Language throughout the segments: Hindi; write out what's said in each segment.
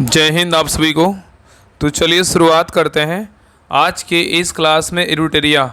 जय हिंद आप सभी को। तो चलिए शुरुआत करते हैं आज के इस क्लास में। एरुटेरिया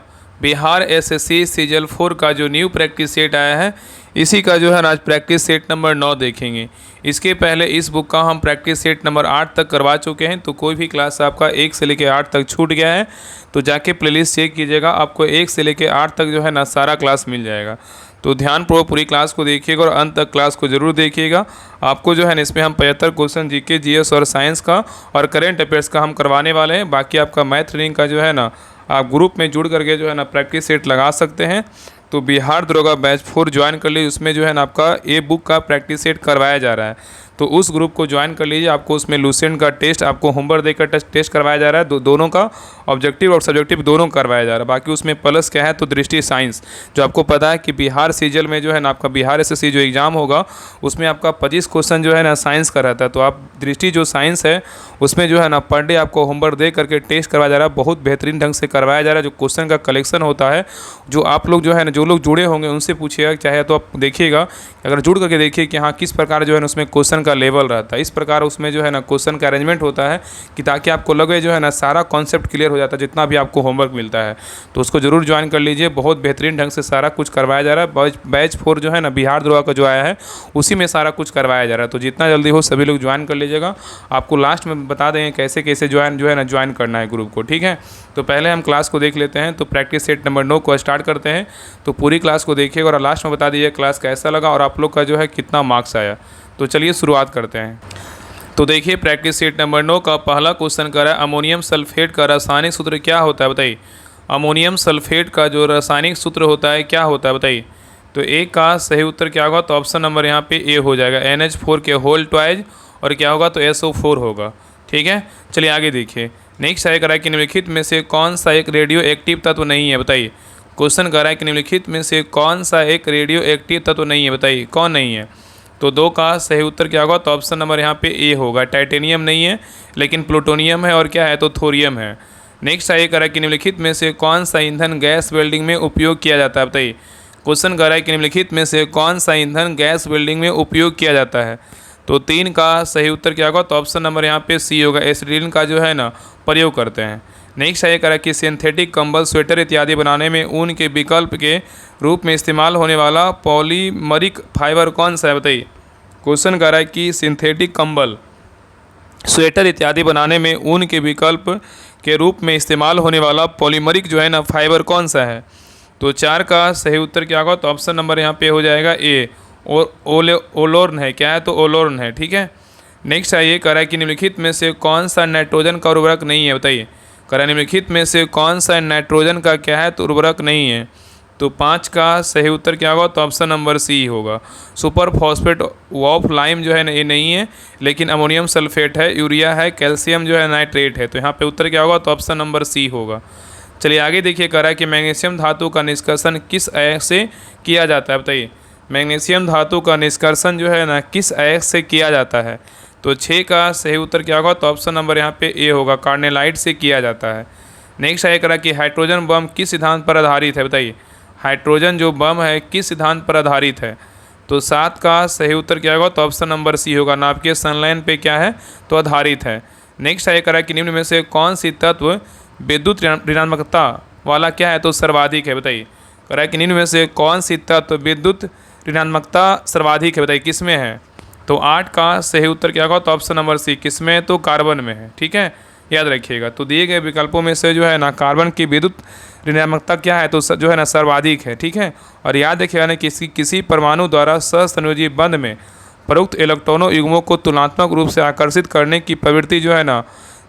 बिहार एसएससी सीजल 4 का जो न्यू प्रैक्टिस सेट आया है, इसी का जो है ना आज प्रैक्टिस सेट नंबर 9 देखेंगे। इसके पहले इस बुक का हम प्रैक्टिस सेट नंबर 8 तक करवा चुके हैं। तो कोई भी क्लास आपका 1 से लेकर 8 तक छूट गया है तो जाके प्लेलिस्ट चेक कीजिएगा, आपको 1 से लेकर 8 तक जो है ना सारा क्लास मिल जाएगा। तो ध्यानपूर्वक पूरी क्लास को देखिएगा और अंत तक क्लास को जरूर देखिएगा। आपको जो है ना इसमें हम 75 क्वेश्चन जीके, जीएस और साइंस का और करेंट अफेयर्स का हम करवाने वाले हैं। बाकी आपका मैथ रीडिंग का जो है ना आप ग्रुप में जुड़ करके जो है ना प्रैक्टिस सेट लगा सकते हैं। तो बिहार दरोगा बैच 4 ज्वाइन कर लीजिए, उसमें जो है ना आपका ए बुक का प्रैक्टिस सेट करवाया जा रहा है। तो उस ग्रुप को ज्वाइन कर लीजिए। आपको उसमें लूसेंट का टेस्ट आपको होमवर्क देकर टेस्ट करवाया जा रहा है। दोनों का ऑब्जेक्टिव और सब्जेक्टिव दोनों करवाया जा रहा है। बाकी उसमें प्लस क्या है तो दृष्टि साइंस, जो आपको पता है कि बिहार सीजल में जो है ना आपका बिहार एसएससी जो एग्ज़ाम होगा उसमें आपका 25 क्वेश्चन जो है ना साइंस का रहता है। तो आप दृष्टि जो साइंस है उसमें जो है ना पर डे आपको होमवर्क दे करके टेस्ट करवाया जा रहा है। बहुत बेहतरीन ढंग से करवाया जा रहा है। जो क्वेश्चन का कलेक्शन होता है, जो आप लोग जो है ना जो लोग जुड़े होंगे उनसे पूछिएगा, चाहे तो आप देखिएगा, अगर जुड़ करके देखिए कि हाँ किस प्रकार जो है ना उसमें क्वेश्चन का लेवल रहता है। इस प्रकार उसमें जो है ना क्वेश्चन का अरेंजमेंट होता है कि ताकि आपको लगे जो है ना सारा कॉन्सेप्ट क्लियर हो जाता है जितना भी आपको होमवर्क मिलता है। तो उसको जरूर ज्वाइन कर लीजिए। बहुत बेहतरीन ढंग से सारा कुछ करवाया जा रहा है। बैच 4 जो है ना बिहार दरोगा का जो आया है उसी में सारा कुछ करवाया जा रहा है। तो जितना जल्दी हो सभी लोग ज्वाइन कर लीजिएगा। आपको लास्ट में बता देंगे कैसे कैसे ज्वाइन करना है ग्रुप को, ठीक है। तो पहले हम क्लास को देख लेते हैं। तो प्रैक्टिस सेट नंबर 9 को स्टार्ट करते हैं। तो पूरी क्लास को देखिएगा और लास्ट में बता दीजिए क्लास कैसा लगा और आप लोग का जो है कितना मार्क्स आया। तो चलिए शुरुआत करते हैं। तो देखिए प्रैक्टिस सेट नंबर 9 का पहला क्वेश्चन कर रहा है अमोनियम सल्फेट का रासायनिक सूत्र क्या होता है, बताइए। अमोनियम सल्फेट का जो रासायनिक सूत्र होता है क्या होता है, बताइए। तो ए का सही उत्तर क्या होगा, तो ऑप्शन नंबर यहाँ पे ए हो जाएगा, NH4 के होल ट्वाइज, और क्या होगा तो SO4 होगा, ठीक है। चलिए आगे देखिए। नेक्स्ट है करा कि निम्नलिखित में से कौन सा एक रेडियो एक्टिव तत्व नहीं है, बताइए। क्वेश्चन कर रहा है कि निम्नलिखित में से कौन सा एक रेडियो एक्टिव तत्व नहीं है, बताइए कौन नहीं है। तो 2 का सही उत्तर क्या होगा, तो ऑप्शन नंबर यहाँ पे ए होगा, टाइटेनियम नहीं है लेकिन प्लूटोनियम है, और क्या है तो थोरियम है। नेक्स्ट है करा कि निम्नलिखित में से कौन सा ईंधन गैस वेल्डिंग में उपयोग किया जाता है, बताइए। क्वेश्चन कर रहा है कि निम्नलिखित में से कौन सा ईंधन गैस वेल्डिंग में उपयोग किया जाता है। तो 3 का सही उत्तर क्या होगा, तो ऑप्शन नंबर यहाँ पे सी होगा, एसिटिलीन का जो है ना प्रयोग करते हैं। नेक्स्ट है करा कि सिंथेटिक कंबल, स्वेटर इत्यादि बनाने में ऊन के विकल्प के रूप में इस्तेमाल होने वाला पॉलीमरिक फाइबर कौन सा है, बताइए। क्वेश्चन कर रहा है कि सिंथेटिक कंबल, स्वेटर इत्यादि बनाने में ऊन के विकल्प के रूप में इस्तेमाल होने वाला पॉलीमरिक जो है ना फाइबर कौन सा है। तो 4 का सही उत्तर क्या होगा, तो ऑप्शन नंबर यहाँ पे हो जाएगा ए, ओलोर्न है, क्या है तो ओलोर्न है, ठीक है। नेक्स्ट है ये कह रहा है कि निम्नलिखित में से कौन सा नाइट्रोजन का उर्वरक नहीं है, बताइए। कह रहा है निम्नलिखित में से कौन सा नाइट्रोजन का क्या है तो उर्वरक नहीं है। तो 5 का सही उत्तर क्या होगा, तो ऑप्शन नंबर सी होगा, सुपर फॉस्फेट ऑफ लाइम जो है ना ये नहीं है, लेकिन अमोनियम सल्फेट है, यूरिया है, कैल्शियम जो है नाइट्रेट है। तो यहाँ पे उत्तर क्या होगा, तो ऑप्शन नंबर सी होगा। चलिए आगे देखिए, कह रहा है कि मैग्नीशियम धातु का निष्कर्षण किस अयस्क से किया जाता है, बताइए। मैग्नीशियम धातु का निष्कर्षण जो है ना किस अयस्क से किया जाता है। तो 6 का सही उत्तर क्या होगा, तो ऑप्शन नंबर यहाँ पे ए होगा, कार्नेलाइट से किया जाता है। नेक्स्ट है कह रहा है कि हाइड्रोजन बम किस सिद्धांत पर आधारित है, बताइए। हाइड्रोजन जो बम है किस सिद्धांत पर आधारित है। तो 7 का सही उत्तर क्या होगा, तो ऑप्शन नंबर सी होगा, नाभिकीय संलयन पे क्या है तो आधारित है। नेक्स्ट है कह रहा है कि निम्न में से कौन सी तत्व विद्युत ऋणात्मकता वाला क्या है तो सर्वाधिक है, बताइए। कह रहा है कि निम्न में से कौन सी तत्व विद्युत ऋणात्मकता सर्वाधिक है, बताइए किस में है। तो 8 का सही उत्तर क्या होगा, तो ऑप्शन नंबर सी, किस में तो कार्बन में है, ठीक है, याद रखिएगा। तो दिए गए विकल्पों में से जो है ना कार्बन की विद्युत ऋणात्मकता क्या है तो जो है ना सर्वाधिक है, ठीक है। और याद रखिएगा ना किसी परमाणु द्वारा सहसंयोजी बंध में प्रयुक्त इलेक्ट्रॉनों युग्मों को तुलनात्मक रूप से आकर्षित करने की प्रवृत्ति जो है ना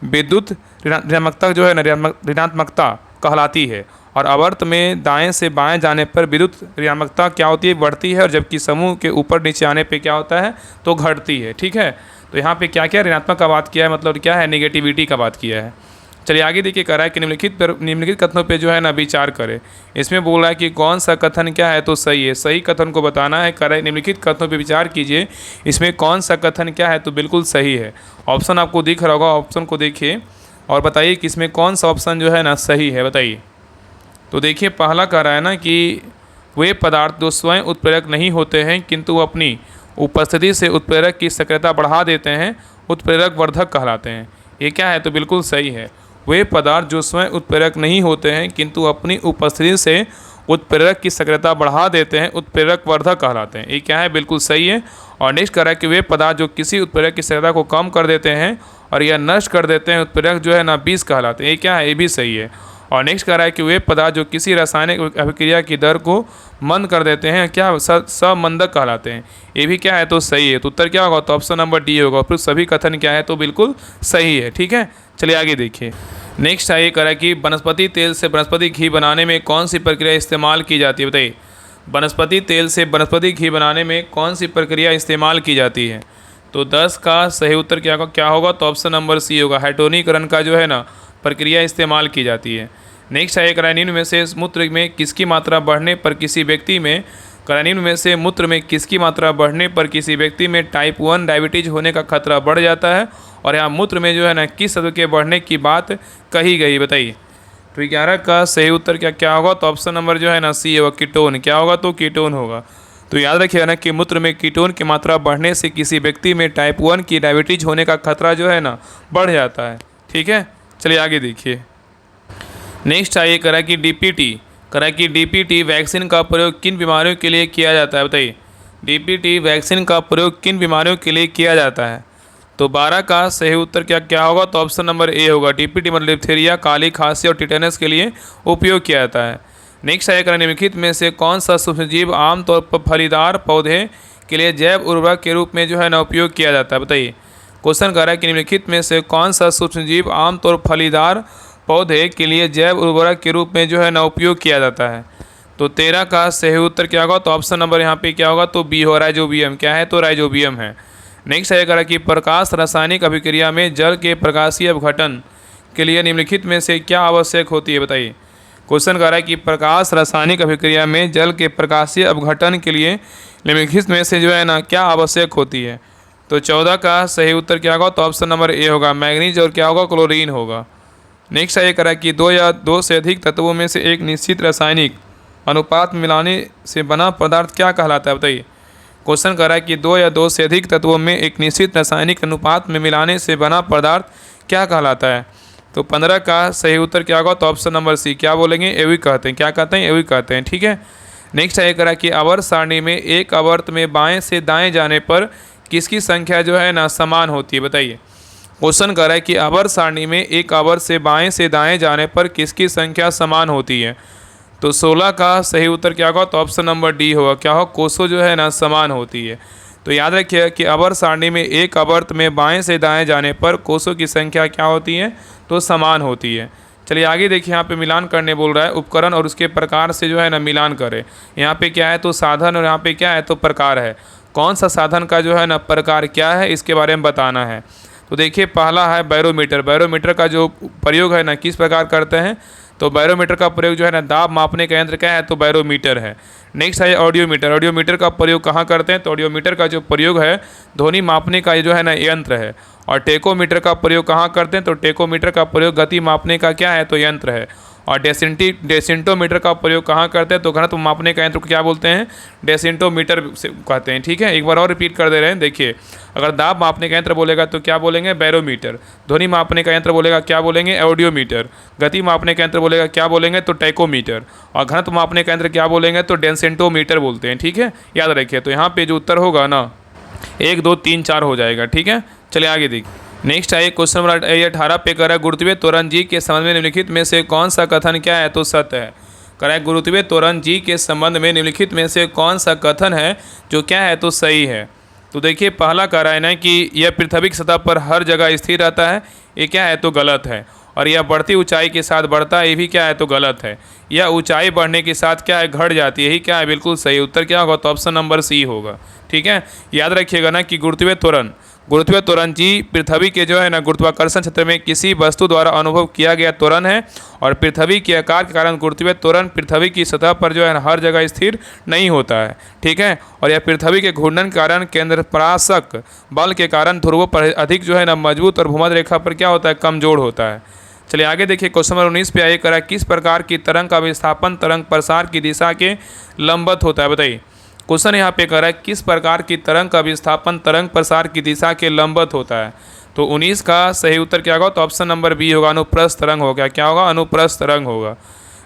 विद्युत ऋणात्मकता जो है ना ऋणात्मकता कहलाती है। और आवर्त में दाएं से बाएं जाने पर विद्युत ऋणात्मकता क्या होती है बढ़ती है, और जबकि समूह के ऊपर नीचे आने पे क्या होता है तो घटती है, ठीक है। तो यहाँ पे क्या क्या ऋणात्मक का बात किया है, मतलब क्या है नेगेटिविटी का बात किया है। चलिए आगे देखिए, कह रहा है कि निम्नलिखित कथनों पे जो है ना विचार करें। इसमें बोल रहा है कि कौन सा कथन क्या है तो सही है, सही कथन को बताना है। कह रहा है निम्नलिखित कथनों पे विचार कीजिए, इसमें कौन सा कथन क्या है तो बिल्कुल सही है। ऑप्शन आपको दिख रहा होगा, ऑप्शन को देखिए और बताइए कि इसमें कौन सा ऑप्शन जो है ना सही है, बताइए। तो देखिए पहला कह रहा है ना कि वे पदार्थ जो स्वयं उत्प्रेरक नहीं होते हैं किंतु अपनी उपस्थिति से उत्प्रेरक की सक्रियता बढ़ा देते हैं उत्प्रेरक वर्धक कहलाते हैं। ये क्या है? तो बिल्कुल सही है। वे पदार्थ जो स्वयं उत्प्रेरक नहीं होते हैं किंतु अपनी उपस्थिति से उत्प्रेरक की सक्रियता बढ़ा देते हैं, उत्प्रेरक वर्धक कहलाते हैं। ये क्या है? बिल्कुल सही है। और नेक्स्ट कह रहा है कि वे पदार्थ जो किसी उत्प्रेरक की सक्रियता को कम कर देते हैं और या नष्ट कर देते हैं, उत्प्रेरक जो है ना विष कहलाते हैं। ये क्या है? ये भी सही है। और नेक्स्ट कह रहा है कि वे पदार्थ जो किसी रासायनिक अभिक्रिया की दर को मंद कर देते हैं, क्या समंदक कहलाते हैं। ये भी क्या है? तो सही है। तो उत्तर क्या होगा? तो ऑप्शन नंबर डी होगा। फिर सभी कथन क्या है? तो बिल्कुल सही है। ठीक है, चलिए आगे देखिए। नेक्स्ट है ये कह रहा है कि वनस्पति तेल से वनस्पति घी बनाने में कौन सी प्रक्रिया इस्तेमाल की जाती है? बताइए, वनस्पति तेल से वनस्पति घी बनाने में कौन सी प्रक्रिया इस्तेमाल की जाती है? तो 10 का सही उत्तर क्या होगा? तो ऑप्शन नंबर सी होगा। हाइड्रोनीकरण का जो है ना प्रक्रिया इस्तेमाल की जाती है। नेक्स्ट है निम्न में से मूत्र में किसकी मात्रा बढ़ने पर किसी व्यक्ति में निम्न में से मूत्र में किसकी मात्रा बढ़ने पर किसी व्यक्ति में टाइप 1 डायबिटीज होने का खतरा बढ़ जाता है? और यहाँ मूत्र में जो है ना किस तत्व के बढ़ने की बात कही गई? बताइए। तो 11 का सही उत्तर क्या होगा? तो ऑप्शन नंबर जो है ना सी होगा, कीटोन। क्या होगा? तो कीटोन होगा। तो याद रखिएगा ना कि मूत्र में कीटोन की मात्रा बढ़ने से किसी व्यक्ति में टाइप 1 की डायबिटीज होने का खतरा जो है ना बढ़ जाता है। ठीक है, चलिए आगे देखिए। नेक्स्ट आइए करा कि डीपीटी वैक्सीन का प्रयोग किन बीमारियों के लिए किया जाता है? बताइए, डीपीटी वैक्सीन का प्रयोग किन बीमारियों के लिए किया जाता है? तो 12 का सही उत्तर क्या होगा? तो ऑप्शन नंबर ए होगा। डीपीटी मतलब डिप्थीरिया, काली खांसी और टिटेनस के लिए उपयोग किया जाता है। नेक्स्ट आइए निम्नलिखित में से कौन सा सूक्ष्मजीव आमतौर पर फलीदार पौधे के लिए जैव उर्वरक के रूप में जो है ना उपयोग किया जाता है? बताइए। क्वेश्चन कर रहा है कि निम्नलिखित में से कौन सा सूक्ष्मजीव आमतौर पर फलीदार पौधे के लिए जैव उर्वरक के रूप में जो है ना उपयोग किया जाता है? तो 13 का सही उत्तर क्या होगा? तो ऑप्शन नंबर यहाँ पे क्या होगा? तो बी हो, राइजोबियम। क्या है? तो राइजोबियम है। नेक्स्ट है करा कि प्रकाश रासायनिक अभिक्रिया में जल के प्रकाशीय अपघटन के लिए निम्नलिखित में से क्या आवश्यक होती है? बताइए। क्वेश्चन कर रहा है कि प्रकाश रासायनिक अभिक्रिया में जल के प्रकाशीय अपघटन के लिए निम्नलिखित में से जो है ना क्या आवश्यक होती है? तो 14 का सही उत्तर क्या होगा? तो ऑप्शन नंबर ए होगा, मैग्नीज। और क्या होगा? क्लोरीन होगा। नेक्स्ट है करा कि 2 या 2 से अधिक तत्वों में से एक निश्चित रासायनिक अनुपात में मिलाने से बना पदार्थ क्या कहलाता है? बताइए। क्वेश्चन कर रहा है कि 2 या 2 से अधिक तत्वों में एक निश्चित रासायनिक अनुपात में मिलाने से बना पदार्थ क्या कहलाता है? तो 15 का सही उत्तर क्या होगा? तो ऑप्शन नंबर सी। क्या बोलेंगे? एवी कहते हैं। क्या कहते हैं? एवी कहते हैं। ठीक है। नेक्स्ट है करा कि आवर्त सारणी में एक आवर्त में बाएं से दाएं जाने पर किसकी संख्या जो है ना समान होती है? बताइए। क्वेश्चन कर रहा है कि आवर्त सारणी में एक आवर्त से बाएं से दाएं जाने पर किसकी संख्या समान होती है? तो 16 का सही उत्तर क्या होगा? तो ऑप्शन नंबर डी होगा। क्या हो? कोसों जो है ना समान होती है। तो याद रखिए कि आवर्त सारणी में एक आवर्त में बाएं से दाएं जाने पर कोसों की संख्या क्या होती है? तो समान होती है। चलिए आगे देखिए, यहाँ पे मिलान करने बोल रहा है। उपकरण और उसके प्रकार से जो है ना मिलान करें। यहाँ पे क्या है? तो साधन। और यहाँ पे क्या है? तो प्रकार है। कौन सा साधन का जो है ना प्रकार क्या है, इसके बारे में बताना है। तो देखिए, पहला है बैरोमीटर। बैरोमीटर का जो प्रयोग है ना किस प्रकार करते हैं? तो बैरोमीटर का प्रयोग जो है ना दाब मापने का यंत्र क्या है? तो बैरोमीटर है। नेक्स्ट है ऑडियोमीटर। ऑडियोमीटर का प्रयोग कहाँ करते हैं? तो ऑडियोमीटर का जो प्रयोग है ध्वनि मापने का जो है ना यंत्र है। और टेकोमीटर का प्रयोग कहाँ करते हैं? तो टेकोमीटर का प्रयोग गति मापने का क्या है? तो यंत्र है। और डेसिंटोमीटर का प्रयोग कहाँ करते हैं? तो घनत्व मापने का यंत्र को क्या बोलते हैं? डेसिंटोमीटर से कहते हैं। ठीक है, एक बार और रिपीट कर दे रहे हैं। देखिए, अगर दाब मापने का यंत्र बोलेगा तो क्या बोलेंगे? बैरोमीटर। ध्वनि मापने का यंत्र बोलेगा क्या बोलेंगे? ऑडियोमीटर। गति मापने का यंत्र बोलेगा क्या बोलेंगे? तो टैकोमीटर। और घनत्व मापने का यंत्र क्या बोलेंगे? तो डेसिंटोमीटर बोलते हैं। ठीक है, याद रखिए। तो यहाँ पे जो उत्तर होगा ना 1 2 3 4 हो जाएगा। ठीक है, चलिए आगे देखिए। नेक्स्ट आइए क्वेश्चन नंबर 18 पे करा गुरुत्वीय त्वरण जी के संबंध में निम्नलिखित में से कौन सा कथन क्या है? तो सत्य है। करा गुरुत्वीय त्वरण जी के संबंध में निम्नलिखित में से कौन सा कथन है जो क्या है? तो सही है। तो देखिए, पहला कह रहा है ना कि यह पृथ्वी की सतह पर हर जगह स्थिर रहता है। ये क्या है? तो गलत है। और यह बढ़ती ऊंचाई के साथ बढ़ता है। ये भी क्या है? तो गलत है। यह ऊंचाई बढ़ने के साथ क्या है? घट जाती है। यही क्या है? बिल्कुल सही। उत्तर क्या होगा? तो ऑप्शन नंबर सी होगा। ठीक है, याद रखिएगा ना कि गुरुत्वीय त्वरण जी पृथ्वी के जो है ना गुरुत्वाकर्षण क्षेत्र में किसी वस्तु द्वारा अनुभव किया गया त्वरण है। और पृथ्वी के आकार के कारण गुरुत्वीय त्वरण पृथ्वी की सतह पर जो है ना हर जगह स्थिर नहीं होता है। ठीक है, और यह पृथ्वी के घूर्णन के कारण केंद्रपराशक बल के कारण ध्रुवों पर अधिक जो है ना मजबूत और भूमध्य रेखा पर क्या होता है? कमजोर होता है। चलिए आगे देखिए, क्वेश्चन नंबर 19 पे आइए करा किस प्रकार की तरंग का विस्थापन तरंग प्रसार की दिशा के लंबवत होता है? बताइए। क्वेश्चन यहाँ पे कर रहा है किस प्रकार की तरंग का विस्थापन तरंग प्रसार की दिशा के लंबवत होता है। तो 19 का सही उत्तर क्या होगा, तो ऑप्शन नंबर बी होगा, अनुप्रस्थ तरंग होगा। क्या होगा, अनुप्रस्थ तरंग होगा।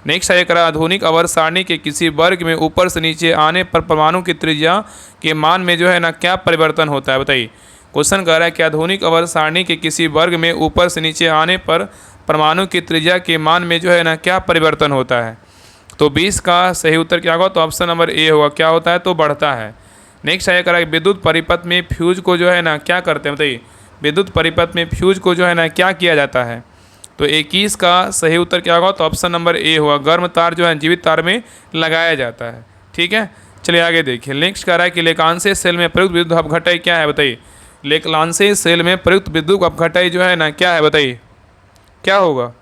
नेक्स्ट है करा आधुनिक आवर्त सारणी के किसी वर्ग में ऊपर से नीचे आने पर परमाणु की त्रिज्या के मान में जो है ना क्या परिवर्तन होता है, बताइए। क्वेश्चन कह रहा है कि आधुनिक आवर्त सारणी के किसी वर्ग में ऊपर से नीचे आने पर परमाणु की त्रिज्या के मान में जो है ना क्या परिवर्तन होता है। तो 20 का सही उत्तर क्या होगा, तो ऑप्शन नंबर ए होगा। क्या होता है, तो बढ़ता है। नेक्स्ट है करा विद्युत परिपथ में फ्यूज को जो है ना क्या करते हैं, बताइए। विद्युत परिपथ में फ्यूज को जो है ना क्या किया जाता है। तो 21 का सही उत्तर क्या होगा, तो ऑप्शन नंबर ए होगा। गर्म तार जो है जीवित तार में लगाया जाता है। ठीक है, चलिए आगे देखिए। नेक्स्ट कह रहा है कि लेकांसे सेल में प्रयुक्त विद्युत अपघटय क्या है, बताइए। लेकांसे सेल में प्रयुक्त विद्युत अपघटय जो है ना क्या है, बताइए, क्या होगा।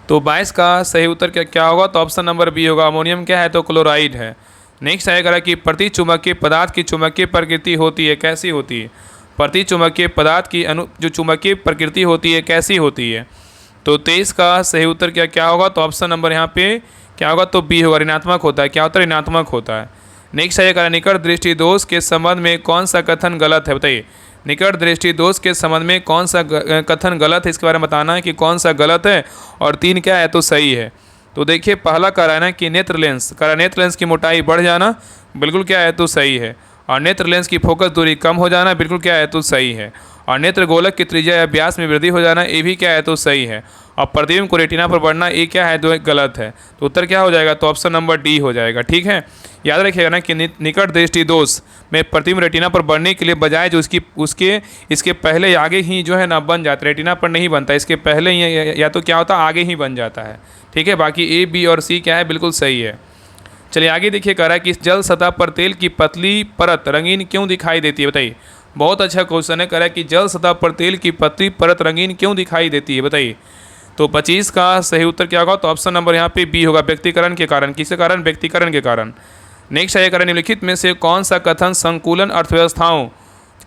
तो 22 का सही उत्तर क्या होगा, तो ऑप्शन नंबर बी होगा। अमोनियम क्या है, तो क्लोराइड है। नेक्स्ट है कह रहा है कि प्रति चुंबकीय पदार्थ की चुंबकीय प्रकृति होती है, कैसी होती है। प्रति चुंबकीय पदार्थ की जो चुंबकीय प्रकृति होती है कैसी होती है। तो 23 का सही उत्तर क्या होगा, तो ऑप्शन नंबर यहाँ पे क्या होगा, तो बी होगा, ऋणात्मक होता है। क्या होता है, ऋणात्मक होता है। नेक्स्ट है कह निकट दृष्टि दोष के संबंध में कौन सा कथन गलत है, बताइए। निकट दृष्टि दोष के संबंध में कौन सा कथन गलत है, इसके बारे में बताना है कि कौन सा गलत है और 3 क्या है, तो सही है। तो देखिए पहला कह रहा है ना कि नेत्र लेंस की मोटाई बढ़ जाना, बिल्कुल क्या है, तो सही है। और नेत्र लेंस की फोकस दूरी कम हो जाना, बिल्कुल क्या है, तो सही है। और नेत्र गोलक की त्रिज्या या व्यास में वृद्धि हो जाना, ये भी क्या है, तो सही है। और प्रतिबिंब को रेटिना पर बढ़ना, ये क्या है, तो गलत है। तो उत्तर क्या हो जाएगा, तो ऑप्शन नंबर डी हो जाएगा। ठीक है, याद रखिएगा ना कि निकट दृष्टि दोष में प्रतिबिंब रेटिना पर बढ़ने के लिए बजाय जो इसके पहले आगे ही जो है ना बन जाता है, रेटिना पर नहीं बनता, इसके पहले ही या तो क्या होता है, आगे ही बन जाता है। ठीक है, बाकी ए बी और सी क्या है, बिल्कुल सही है। चलिए आगे देखिए, कह रहा है कि इस जल सतह पर तेल की पतली परत रंगीन क्यों दिखाई देती है, बताइए। बहुत अच्छा क्वेश्चन है। कह रहा है कि जल सतह पर तेल की पतली परत रंगीन क्यों दिखाई देती है, बताइए। तो 25 का सही उत्तर क्या होगा, तो ऑप्शन नंबर यहाँ पे बी होगा, व्यक्तिकरण के कारण। किसके कारण, व्यक्तिकरण के कारण। नेक्स्ट है करें निम्नलिखित में से कौन सा कथन संकुलन अर्थव्यवस्थाओं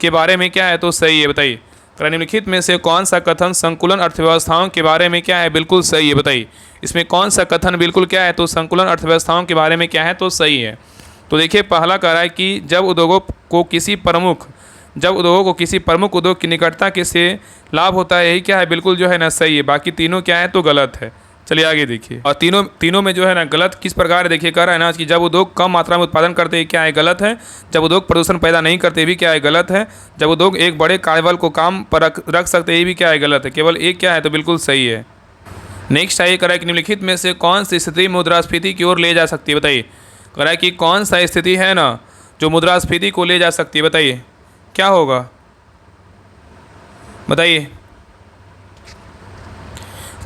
के बारे में क्या है, तो सही है, बताइए। निम्नलिखित में से कौन सा कथन संकुलन अर्थव्यवस्थाओं के बारे में क्या है, बिल्कुल सही है, बताइए। इसमें कौन सा कथन बिल्कुल क्या है, तो संकुलन अर्थव्यवस्थाओं के बारे में क्या है, तो सही है। तो देखिए पहला कह रहा है कि जब उद्योगों को किसी प्रमुख उद्योग की निकटता के से लाभ होता है, यही क्या है, बिल्कुल जो है ना सही है। बाकी तीनों क्या है, तो गलत है। चलिए आगे देखिए। और तीनों में जो है ना गलत किस प्रकार है, देखिए कह रहा है ना कि जब उद्योग कम मात्रा में उत्पादन करते हैं, क्या है, गलत है। जब उद्योग प्रदूषण पैदा नहीं करते, भी क्या है, गलत है। जब उद्योग एक बड़े कार्यबल को काम पर रख सकते, ये भी क्या है, गलत है। केवल एक क्या है, तो बिल्कुल सही है। नेक्स्ट है कह रहा है कि निम्नलिखित में से कौन सी स्थिति मुद्रास्फीति की ओर ले जा सकती है, बताइए। कह रहा है कि कौन सा स्थिति है ना जो मुद्रास्फीति को ले जा सकती है, बताइए, क्या होगा, बताइए।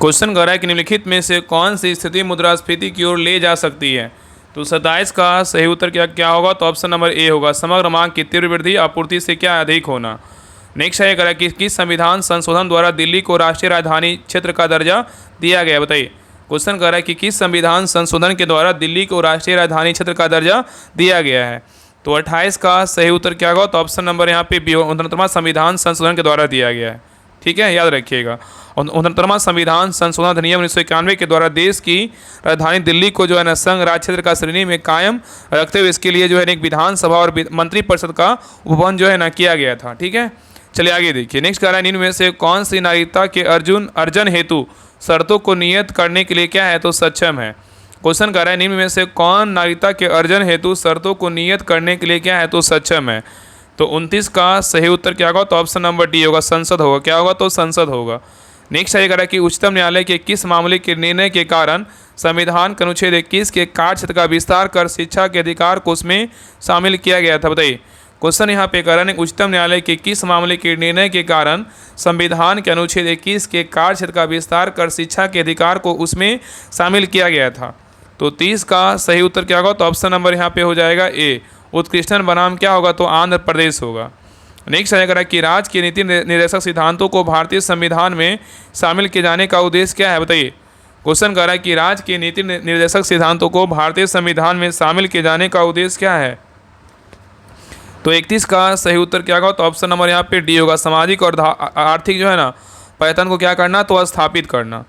क्वेश्चन कह रहा है कि निम्नलिखित में से कौन सी स्थिति मुद्रास्फीति की ओर ले जा सकती है। तो 27 का सही उत्तर क्या होगा, तो ऑप्शन नंबर ए होगा, समग्र मांग की तीव्र वृद्धि आपूर्ति से क्या अधिक होना। नेक्स्ट है कह रहा है कि किस संविधान संशोधन द्वारा दिल्ली को राष्ट्रीय राजधानी क्षेत्र का दर्जा दिया गया, बताइए। क्वेश्चन कह रहा है कि किस संविधान संशोधन के द्वारा दिल्ली को राष्ट्रीय राजधानी क्षेत्र का दर्जा दिया गया है। तो 28 का सही उत्तर क्या होगा, तो ऑप्शन नंबर यहाँ पे बी, 69वां संविधान संशोधन के द्वारा दिया गया है। ठीक है, याद रखिएगा। 69वां संविधान संशोधन अधिनियम 1991 के द्वारा देश की राजधानी दिल्ली को जो है ना संघ राज्य क्षेत्र का श्रेणी में कायम रखते हुए इसके लिए जो है एक विधानसभा और मंत्रिपरिषद का उपवन जो है ना किया गया था। ठीक है, चलिए आगे देखिए। नेक्स्ट कह रहा है इनमें से कौन सी नागरिकता के अर्जन हेतु शर्तों को नियत करने के लिए क्या है, तो सक्षम है। क्वेश्चन कह रहा है निम्न में से कौन नागरिकता के अर्जन हेतु शर्तों को नियत करने के लिए क्या है, तो सक्षम है। तो 29 का सही उत्तर क्या होगा, तो ऑप्शन नंबर डी होगा, संसद होगा। क्या होगा, तो संसद होगा। नेक्स्ट है कह रहा है कि उच्चतम न्यायालय के किस मामले के निर्णय के कारण संविधान के अनुच्छेद 21 के कार्य क्षेत्र का विस्तार कर शिक्षा के अधिकार को उसमें शामिल किया गया था, बताइए। क्वेश्चन यहाँ पे कह रहा है उच्चतम न्यायालय के किस मामले के निर्णय के कारण संविधान के अनुच्छेद 21 के कार्य क्षेत्र का विस्तार कर शिक्षा के अधिकार को उसमें शामिल किया गया था। तो 30 का सही उत्तर क्या होगा, तो ऑप्शन नंबर यहाँ पे हो जाएगा ए, उत्कृष्टन बनाम क्या होगा, तो आंध्र प्रदेश होगा। नेक्स्ट है कि राज्य के नीति निर्देशक सिद्धांतों को भारतीय संविधान में शामिल किए जाने का उद्देश्य क्या है, बताइए। क्वेश्चन कह रहा है कि राज्य के नीति निर्देशक सिद्धांतों को भारतीय संविधान में शामिल किए जाने का उद्देश्य क्या है। तो 31 का सही उत्तर क्या होगा, तो ऑप्शन नंबर यहाँ पे डी होगा, सामाजिक और आर्थिक जो है ना पैतरण को क्या करना, तो स्थापित करना।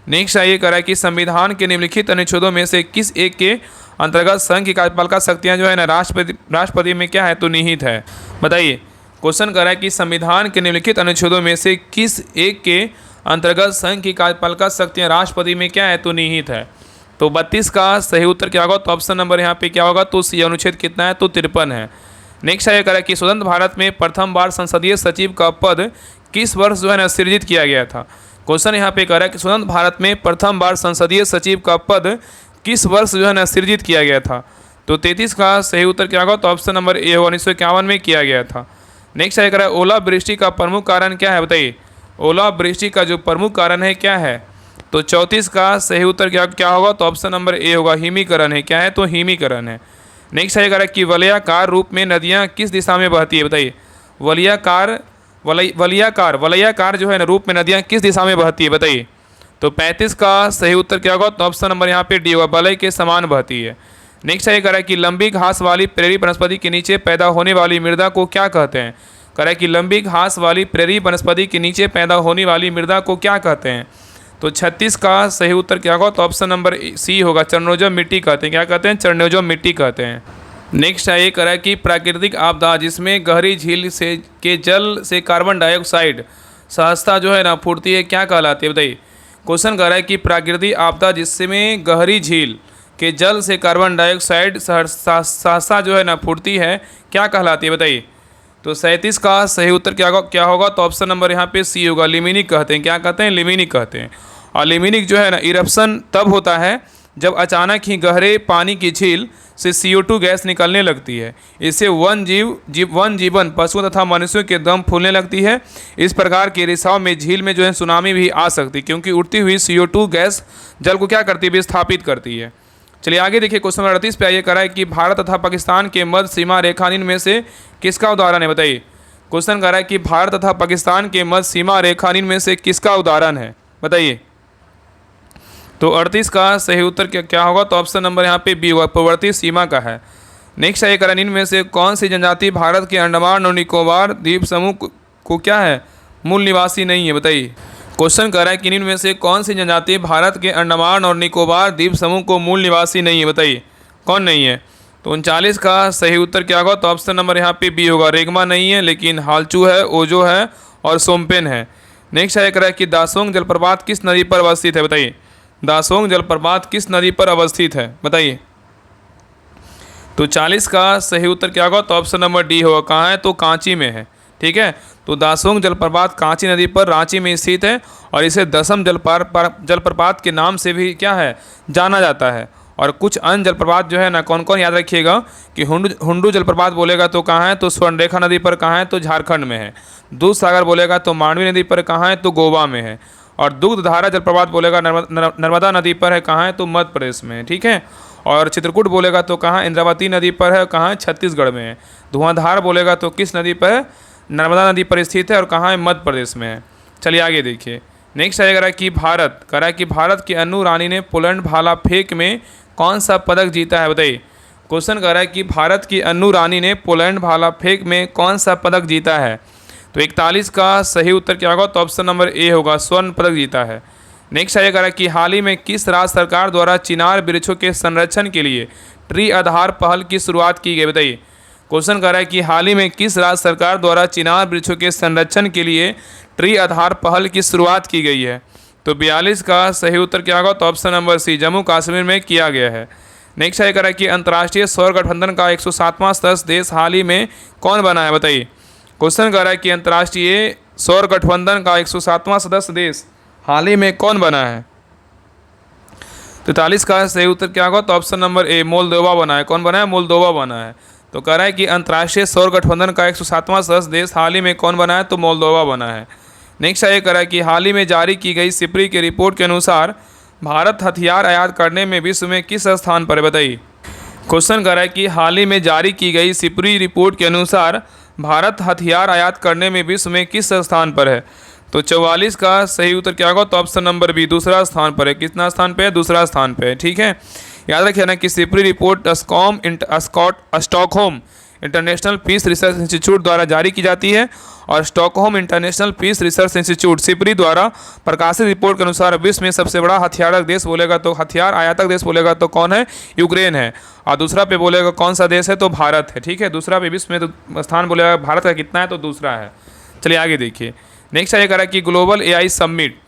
नेक्स्ट ये कह रहा है कि संविधान के निम्नलिखित अनुच्छेदों में से किस एक के अंतर्गत संघ की कार्यपालिका शक्तियाँ जो है ना राष्ट्रपति में क्या है तो निहित है। बताइए, क्वेश्चन कर रहा है कि संविधान के निम्नलिखित अनुच्छेदों में से किस एक के अंतर्गत संघ की कार्यपालिका शक्तियाँ राष्ट्रपति में क्या है तो निहित है। तो 32 का सही उत्तर क्या होगा, तो ऑप्शन नंबर यहाँ पे क्या होगा, तो सी अनुच्छेद कितना है तो 53 है। नेक्स्ट है कह रहा है कि स्वतंत्र भारत में प्रथम बार संसदीय सचिव का पद किस वर्ष जो है ना सृजित किया गया था। क्वेश्चन यहाँ पे कह रहा है कि स्वतंत्र भारत में प्रथम बार संसदीय सचिव का पद किस वर्ष जो है ना सृजित किया गया था। तो 33 का सही उत्तर क्या होगा, तो ऑप्शन नंबर ए होगा, 1951 में किया गया था। नेक्स्ट है कह रहा है ओलावृष्टि का प्रमुख कारण क्या है। बताइए, ओलावृष्टि का जो प्रमुख कारण है क्या है। तो 34 का सही उत्तर क्या होगा, तो ऑप्शन नंबर ए होगा, हिमीकरण है। क्या है तो हिमीकरण है। नेक्स्ट है कह रहा है कि वलयाकार रूप में नदियाँ किस दिशा में बहती है। बताइए, वलयाकार जो है ना रूप में नदियाँ किस दिशा में बहती है। बताइए, तो 35 का सही उत्तर क्या होगा, तो ऑप्शन नंबर यहाँ पे डी होगा, वलय के समान बहती है। नेक्स्ट है कह रहा है कि लंबी घास वाली प्रेरी वनस्पति के नीचे पैदा होने वाली मृदा को क्या कहते हैं। कह रहा है कि लंबी घास वाली प्रेरी वनस्पति के नीचे पैदा होने वाली मृदा को क्या कहते हैं। तो 36 का सही उत्तर क्या होगा, तो ऑप्शन नंबर सी होगा, चरणोजम मिट्टी कहते हैं। क्या कहते हैं, चरणोजम मिट्टी कहते हैं। नेक्स्ट है ये कह रहा है कि प्राकृतिक आपदा जिसमें गहरी झील से के जल से कार्बन डाइऑक्साइड सहजता जो है ना फूटती है, क्या कहलाती है। बताइए, क्वेश्चन कह रहा है कि प्राकृतिक आपदा जिसमें गहरी झील के जल से कार्बन डाइऑक्साइड सहजता जो है ना फूटती है, क्या कहलाती है। बताइए, तो 37 का सही उत्तर क्या होगा, तो ऑप्शन नंबर यहाँ पे सी होगा, लिमिनिक कहते हैं। क्या कहते हैं, लिमिनिक कहते हैं। और लिमिनिक जो है ना इरप्शन तब होता है जब अचानक ही गहरे पानी की झील से CO2 गैस निकलने लगती है। इससे वन जीवन पशुओं तथा मनुष्यों के दम फूलने लगती है। इस प्रकार के रिसाव में झील में जो है सुनामी भी आ सकती है, क्योंकि उड़ती हुई CO2 गैस जल को क्या करती है, विस्थापित करती है। चलिए आगे देखिए, क्वेश्चन नंबर 38 पे आइए, करा है कि भारत तथा पाकिस्तान के मध्य सीमा रेखा निम्न में से किसका उदाहरण है। बताइए, क्वेश्चन कह रहा है कि भारत तथा पाकिस्तान के मध्य सीमा रेखा निम्न में से किसका उदाहरण है। बताइए, तो 38 का सही उत्तर क्या होगा, तो ऑप्शन नंबर यहाँ पे बी होगा, पूर्ववर्ती सीमा का है। नेक्स्ट है करण इनमें से कौन सी जनजाति भारत के अंडमान और निकोबार द्वीप समूह को क्या है मूल निवासी नहीं है। बताइए, क्वेश्चन कर रहा है कि इनमें से कौन सी जनजाति भारत के अंडमान और निकोबार द्वीप समूह को मूल निवासी नहीं है। बताइए, कौन नहीं है। तो 39 का सही उत्तर क्या होगा, तो ऑप्शन नंबर यहाँ पे बी होगा, रेगमा नहीं है, लेकिन हालचू है, ओजो है और सोमपेन है। नेक्स्ट है कह रहा है कि दासोंग जलप्रपात किस नदी पर अवस्थित है। बताइए, दासोंग जलप्रपात किस नदी पर अवस्थित है। बताइए, तो 40 का सही उत्तर क्या होगा, तो ऑप्शन नंबर डी होगा, कहाँ है तो कांची में है। ठीक है, तो दासोंग जलप्रपात कांची नदी पर रांची में स्थित है और इसे दसम जलप्रपात के नाम से भी क्या है जाना जाता है। और कुछ अन्य जलप्रपात जो है ना कौन कौन याद रखिएगा कि हुंडू जलप्रपात बोलेगा तो कहाँ है तो स्वर्णरेखा नदी पर कहाँ है तो झारखंड में है। दूध सागर बोलेगा तो मांडवी नदी पर कहाँ है तो गोवा में है। और दुग्धधारा जलप्रपात बोलेगा नर्मदा नदी पर है, कहाँ है तो मध्य प्रदेश में है। ठीक है, और चित्रकूट बोलेगा तो कहाँ इंद्रावती नदी पर है, कहाँ है छत्तीसगढ़ में है। धुआंधार बोलेगा तो किस नदी पर है, नर्मदा नदी पर स्थित है और कहाँ है मध्य प्रदेश में है। चलिए आगे देखिए, नेक्स्ट आएगा कि भारत की अन्नू रानी ने पोलैंड भाला फेंक में कौन सा पदक जीता है। बताइए, क्वेश्चन कह रहा है कि भारत की अन्नू रानी ने पोलैंड भाला फेंक में कौन सा पदक जीता है। तो 41 का सही उत्तर क्या होगा, तो ऑप्शन नंबर ए होगा, स्वर्ण पदक जीता है। नेक्स्ट आएगा कि हाल ही में किस राज्य सरकार द्वारा चिनार वृक्षों के संरक्षण के लिए ट्री आधार पहल की शुरुआत की गई। बताइए, क्वेश्चन कर रहा है कि हाल ही में किस राज्य सरकार द्वारा चिनार वृक्षों के संरक्षण के लिए ट्री आधार पहल की शुरुआत की गई है। तो 42 का सही उत्तर क्या होगा, तो option number C, Jammu Kashmir में किया गया है। नेक्स्ट है कह रहा है कि अंतर्राष्ट्रीय सौर गठबंधन का 107वां सदस्य देश हाल ही में कौन बना है। बताइए, क्वेश्चन कर रहा है कि अंतर्राष्ट्रीय सौर गठबंधन का 107वां सदस्य देश हाल ही में कौन बना है। 43 का सही उत्तर क्या होगा, तो ऑप्शन नंबर ए, मोल्दोवा बना है। कौन बना है, मोल्दोवा बना है। तो कह रहा है कि अंतर्राष्ट्रीय सौर गठबंधन का 107वां सदस्य देश हाल ही में कौन बना है, तो मोल्दोवा बना है। नेक्स्ट ये कह रहा है कि हाल ही में जारी की गई सिप्री की रिपोर्ट के अनुसार भारत हथियार आयात करने में विश्व में किस स्थान पर है। बताइए, क्वेश्चन कर रहा है कि हाल ही में जारी की गई सिप्री रिपोर्ट के अनुसार भारत हथियार आयात करने में विश्व में किस स्थान पर है। तो 44 का सही उत्तर क्या होगा, तो ऑप्शन नंबर बी, दूसरा स्थान पर है। कितना स्थान पे है, दूसरा स्थान पे है। ठीक है, याद रखिए ना कि SIPRI report Stockholm International Peace Research Institute द्वारा जारी की जाती है और Stockholm International Peace Research Institute SIPRI द्वारा प्रकाशित रिपोर्ट के अनुसार विश्व में सबसे बड़ा हथियारक देश बोलेगा तो हथियार आयातक देश बोलेगा तो कौन है? यूक्रेन है। और दूसरा पे बोलेगा कौन सा देश है? तो भारत है। ठीक है, दूसरा पे विश्व में तो स्थान बोलेगा भारत का कितना है? तो दूसरा है। चलिए आगे देखिए। नेक्स्ट ये करा कि ग्लोबल एआई समिट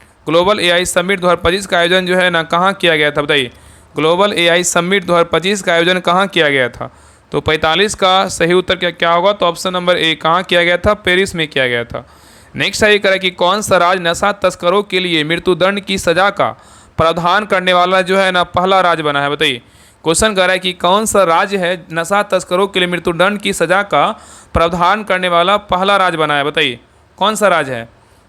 2025 का आयोजन जो है ना कहाँ किया गया था? बताइए, ग्लोबल एआई समिट 2025 का आयोजन कहाँ किया गया था? तो 45 का सही उत्तर क्या होगा? तो ऑप्शन नंबर ए, कहाँ किया गया था? पेरिस में किया गया था। नेक्स्ट ये करा कि कौन सा राज्य नशा तस्करों के लिए मृत्युदंड की सजा का प्रावधान करने वाला जो है ना पहला राज्य बना है? बताइए, क्वेश्चन कर रहा है कि कौन सा राज्य है नशा तस्करों के लिए मृत्युदंड की सजा का प्रावधान करने वाला पहला राज्य बना है? बताइए कौन सा राज्य है?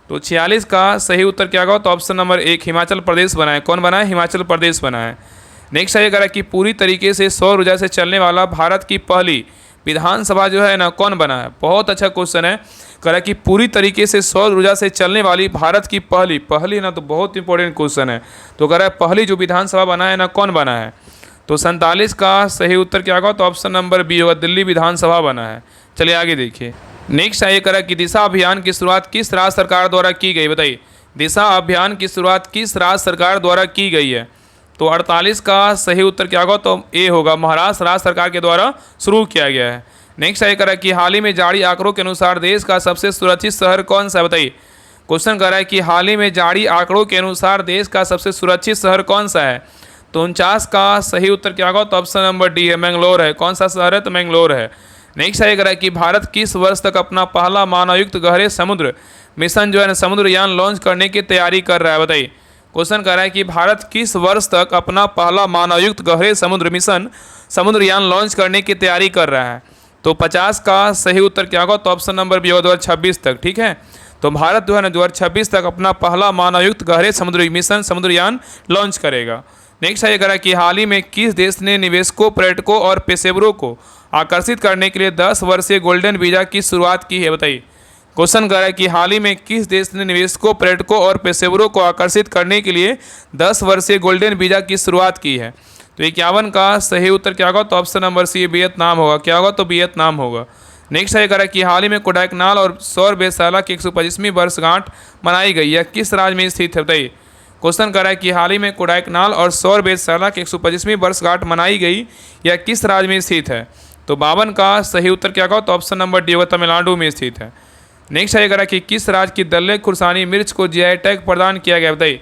तो 46 का सही उत्तर क्या होगा? तो ऑप्शन नंबर एक, हिमाचल प्रदेश बना है। कौन बना है? हिमाचल प्रदेश बना है। नेक्स्ट ये करा कि पूरी तरीके से सौर ऊर्जा से चलने वाला भारत की पहली विधानसभा जो है ना कौन बना है? बहुत अच्छा क्वेश्चन है। करा कि पूरी तरीके से सौर ऊर्जा से चलने वाली भारत की पहली ना, तो बहुत इंपॉर्टेंट क्वेश्चन है। तो कह रहा है पहली जो विधानसभा बना है ना कौन बना है? तो 47 का सही उत्तर क्या होगा? तो ऑप्शन नंबर बी होगा, दिल्ली विधानसभा बना है। चलिए आगे देखिए। नेक्स्ट ये करा कि दिशा अभियान की शुरुआत किस राज्य सरकार द्वारा की गई? बताइए, दिशा अभियान की शुरुआत किस राज्य सरकार द्वारा की गई है? तो 48 का सही उत्तर क्या होगा? तो ए होगा, महाराष्ट्र राज्य सरकार के द्वारा शुरू किया गया है। नेक्स्ट ये करा कि हाल ही में जारी आंकड़ों के अनुसार देश का सबसे सुरक्षित शहर कौन सा है? बताइए, क्वेश्चन कर रहा है कि हाल ही में जारी आंकड़ों के अनुसार देश का सबसे सुरक्षित शहर कौन सा है? तो 49 का सही उत्तर क्या होगा? तो ऑप्शन नंबर डी है, मैंगलोर है। कौन सा शहर है? तो मैंगलोर है। नेक्स्ट ये करा कि भारत किस वर्ष तक अपना पहला मानवयुक्त गहरे समुद्र मिशन जो है ना समुद्रयान लॉन्च करने की तैयारी कर रहा है? बताइए, क्वेश्चन कर रहा है कि भारत किस वर्ष तक अपना पहला मानवयुक्त गहरे समुद्र मिशन समुद्रयान लॉन्च करने की तैयारी कर रहा है? तो 50 का सही उत्तर क्या होगा? तो ऑप्शन नंबर बी होगा, 2026 तक। ठीक है, तो भारत जो है ना 2026 तक अपना पहला मानवयुक्त गहरे समुद्री मिशन समुद्रयान लॉन्च करेगा। नेक्स्ट ये करा कि हाल ही में किस देश ने निवेशकों, पर्यटकों और पेशेवरों को आकर्षित करने के लिए 10 वर्षीय गोल्डन वीज़ा की शुरुआत की है? बताइए, क्वेश्चन कर रहा है कि हाल ही में किस देश ने निवेशकों, पर्यटकों और पेशेवरों को आकर्षित करने के लिए 10 वर्षीय गोल्डन वीज़ा की शुरुआत की है? तो 51 का सही उत्तर क्या होगा? तो ऑप्शन नंबर सी, वियतनाम होगा। क्या होगा? तो वियतनाम होगा। नेक्स्ट ये कह रहा है कि हाल ही में कोडाइकनाल और सौर वेधशाला की 125वीं वर्षगांठ मनाई गई है, किस राज्य में स्थित है? बताइए, क्वेश्चन कर रहा है कि हाल ही में कोडाइकनाल और सौर वेधशाला की 125वीं वर्षगांठ मनाई गई यह किस राज्य में स्थित है? तो 52 का सही उत्तर क्या होगा? तो ऑप्शन नंबर डी होगा, तमिलनाडु में स्थित है। नेक्स्ट ये कह रहा है कि किस राज्य की दल्ले खुरसानी मिर्च को जीआई टैग प्रदान किया गया? बताइए,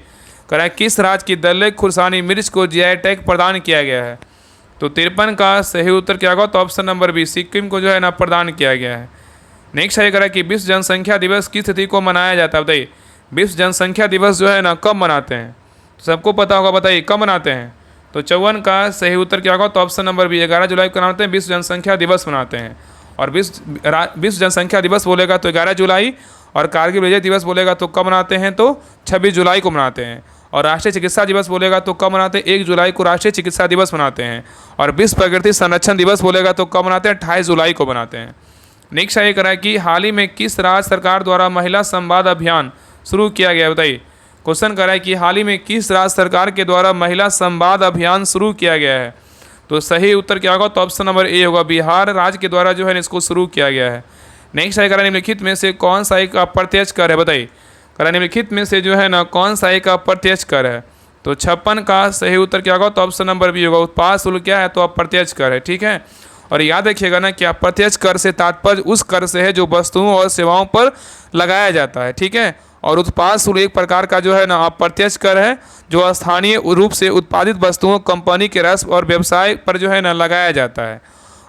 कह रहा है किस राज्य की दल्ले खुरसानी मिर्च को जीआई टैग प्रदान किया गया है? तो 53 का सही उत्तर क्या होगा? तो ऑप्शन नंबर बी, सिक्किम को जो है ना प्रदान किया गया है। नेक्स्ट ये कह रहा है कि विश्व जनसंख्या दिवस किस तिथि को मनाया जाता है? बताइए, विश्व जनसंख्या दिवस जो है ना कब मनाते हैं? तो सबको पता होगा, बताइए कब मनाते हैं? तो 54 का सही उत्तर क्या होगा? तो ऑप्शन नंबर बी, 11 जुलाई को मनाते हैं, विश्व जनसंख्या दिवस मनाते हैं। और विश्व जनसंख्या दिवस बोलेगा तो 11 जुलाई, और कारगिल विजय दिवस बोलेगा तो कब मनाते हैं? तो 26 जुलाई को मनाते हैं। और राष्ट्रीय चिकित्सा दिवस बोलेगा तो कब मनाते हैं? 1 जुलाई को राष्ट्रीय चिकित्सा दिवस मनाते हैं। और विश्व प्रकृति संरक्षण दिवस बोलेगा तो कब मनाते हैं? 28 जुलाई को मनाते हैं। नेक्स्ट ये करा है कि हाल ही में किस राज्य सरकार द्वारा महिला संवाद अभियान शुरू किया गया? बताइए, क्वेश्चन कर रहा है कि हाल ही में किस राज्य सरकार के द्वारा महिला संवाद अभियान शुरू किया गया है? तो सही उत्तर क्या होगा? तो ऑप्शन नंबर ए होगा, बिहार राज्य के द्वारा जो है इसको शुरू किया गया है। नेक्स्ट है करा निम्नलिखित में से कौन सा एक अप्रत्यक्ष कर है? बताइए, करा निम्नलिखित में से जो है ना कौन सा एक अप्रत्यक्ष कर है? तो 56 का सही उत्तर क्या होगा? तो ऑप्शन नंबर बी होगा, उत्पाद शुल्क क्या है? तो अप्रत्यक्ष कर है। ठीक है, और याद रखिएगा ना कि अप्रत्यक्ष कर से तात्पर्य उस कर से है जो वस्तुओं और सेवाओं पर लगाया जाता है। ठीक है, और उत्पाद शुल्क एक प्रकार का जो है ना अप्रत्यक्ष कर है जो स्थानीय रूप से उत्पादित वस्तुओं, कंपनी के रस और व्यवसाय पर जो है ना लगाया जाता है।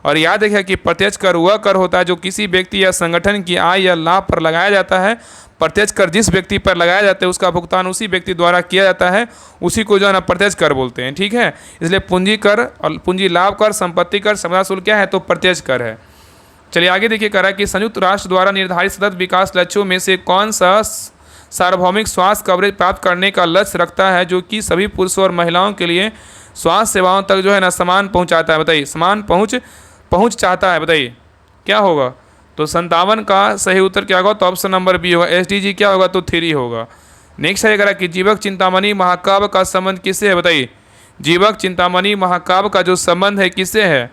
और याद रखिए कि प्रत्यक्ष कर वह कर होता है जो किसी व्यक्ति या संगठन की आय या लाभ पर लगाया जाता है। प्रत्यक्ष कर जिस व्यक्ति पर लगाया जाता है उसका भुगतान उसी व्यक्ति द्वारा किया जाता है, उसी को जो है ना प्रत्यक्ष कर बोलते हैं। ठीक है, इसलिए पूंजी कर और पूंजी लाभ कर, संपत्ति कर, संपदा शुल्क क्या है? तो प्रत्यक्ष कर है। चलिए आगे देखिए, कह रहा है कि संयुक्त राष्ट्र द्वारा निर्धारित सतत विकास लक्ष्यों में से कौन सा सार्वभौमिक स्वास्थ्य कवरेज प्राप्त करने का लक्ष्य रखता है जो कि सभी पुरुषों और महिलाओं के लिए स्वास्थ्य सेवाओं तक जो है ना समान पहुंचाता है? बताइए, समान पहुंच चाहता है, बताइए क्या होगा? तो 57 का सही उत्तर क्या होगा? तो ऑप्शन नंबर बी होगा, SDG क्या होगा? तो 3 होगा। नेक्स्ट है करा कि जीवक चिंतामणि महाकाव्य का संबंध किससे है? बताइए, जीवक चिंतामणि महाकाव्य का जो संबंध है किससे है?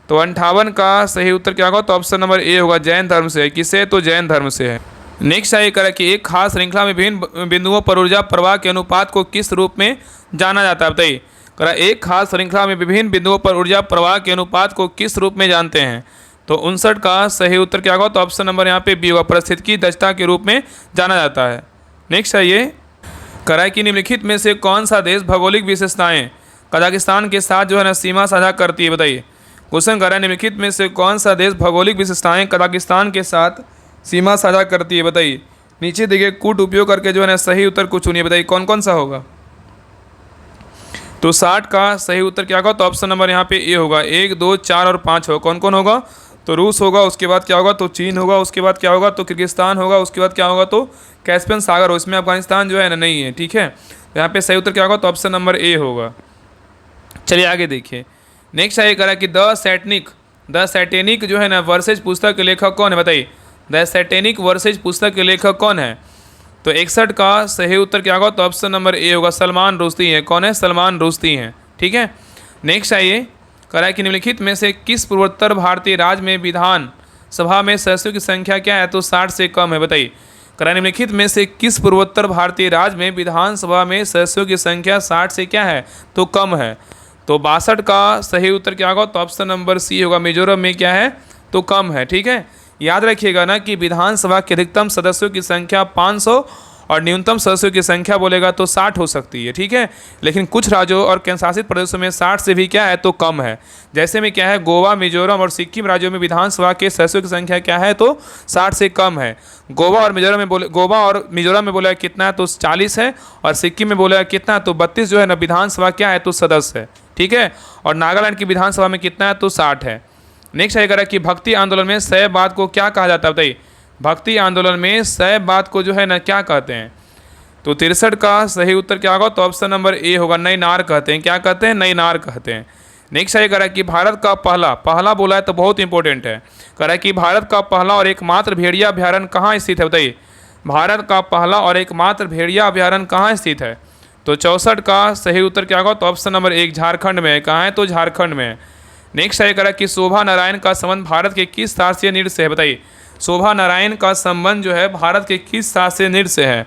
तो 58 का सही उत्तर क्या होगा? तो ऑप्शन नंबर ए होगा, जैन धर्म से है। किससे? तो जैन धर्म से है। नेक्स्ट आगे करें कि एक खास श्रृंखला में विभिन्न बिंदुओं पर ऊर्जा प्रवाह के अनुपात को किस रूप में जाना जाता है? बताइए। करा एक खास श्रृंखला में विभिन्न बिंदुओं पर ऊर्जा प्रवाह के अनुपात को किस रूप में जानते हैं? तो 59 का सही उत्तर क्या होगा? तो ऑप्शन नंबर यहाँ पे बी होगा, परिस्थितिकी दक्षता के रूप में जाना जाता है। नेक्स्ट है ये, करा कि निम्नलिखित में से कौन सा देश भौगोलिक विशेषताएं कजाकिस्तान के साथ जो है ना सीमा साझा करती है? बताइए। क्वेश्चन कर रहा है निम्नलिखित में से कौन सा देश भौगोलिक विशेषताएं कजाकिस्तान के साथ सीमा साझा करती है? बताइए। नीचे देखिए कूट उपयोग करके जो है ना सही उत्तर को चुनिए। बताइए कौन कौन सा होगा? तो 60 का सही उत्तर क्या होगा? तो ऑप्शन नंबर यहाँ पे ए होगा। 1, 2, 4 और 5 होगा। कौन कौन होगा? तो रूस होगा, उसके बाद क्या होगा? तो चीन होगा, उसके बाद क्या होगा? तो किर्गिस्तान होगा, उसके बाद क्या होगा? तो कैस्पियन सागर हो, इसमें अफगानिस्तान जो है ना नहीं है। ठीक है, तो यहाँ पे सही उत्तर क्या होगा? तो ऑप्शन नंबर ए होगा। चलिए आगे देखिए। नेक्स्ट है करा कि द सैटेनिक जो है ना वर्सेज पुस्तक के लेखक कौन है? बताइए। द सैटेनिक वर्सेज पुस्तक के लेखक कौन है? तो 61 का सही उत्तर क्या होगा? तो ऑप्शन नंबर ए होगा, सलमान रुश्दी है। कौन है? सलमान रुश्दी हैं। ठीक है, नेक्स्ट आइए करा कि निम्नलिखित में से किस पूर्वोत्तर भारतीय राज्य में विधान सभा में सदस्यों की संख्या क्या है? तो 60 से कम है। बताइए। करा निम्नलिखित में से किस पूर्वोत्तर भारतीय राज्य में विधानसभा में सदस्यों की संख्या 60 से क्या है? तो कम है। तो 62 का सही उत्तर क्या होगा? तो ऑप्शन नंबर सी होगा, मिजोरम में क्या है? तो कम है। ठीक है, याद रखिएगा ना कि विधानसभा के अधिकतम सदस्यों की संख्या 500 और न्यूनतम सदस्यों की संख्या बोलेगा तो 60 हो सकती है। ठीक है, लेकिन कुछ राज्यों और केंद्र शासित प्रदेशों में 60 से भी क्या है? तो कम है। जैसे में क्या है, गोवा, मिजोरम और सिक्किम राज्यों में विधानसभा के सदस्यों की संख्या क्या है? तो 60 से कम है। गोवा और मिजोरम में बोला कितना है? तो 40 है। और सिक्किम में बोला कितना? तो 32 जो है ना विधानसभा क्या है? तो सदस्य है। ठीक है, और नागालैंड की विधानसभा में कितना है? तो 60 है। नेक्स्ट है करा कि भक्ति आंदोलन में शैववाद को क्या कहा जाता है? बताइए। भक्ति आंदोलन में शैववाद को जो है ना क्या कहते हैं? तो 63 का सही उत्तर क्या होगा? तो ऑप्शन नंबर ए होगा, नई नार कहते हैं। क्या कहते हैं? नई नार कहते हैं। नेक्स्ट है करा कि भारत का पहला बोला है तो बहुत इंपॉर्टेंट है। करा कि भारत का पहला और एकमात्र भेड़िया अभ्यारण्य कहाँ स्थित है? बताइए। भारत का पहला और एकमात्र भेड़िया अभ्यारण्य कहाँ स्थित है? तो 64 का सही उत्तर क्या होगा? तो ऑप्शन नंबर 1 झारखंड में है। कहाँ है? तो झारखंड में है। नेक्स्ट है करा कि शोभा नारायण का संबंध भारत के किस शासकीय नृत्य से है? बताइए। शोभा नारायण का संबंध जो है भारत के किस शासकीय नृत्य से है?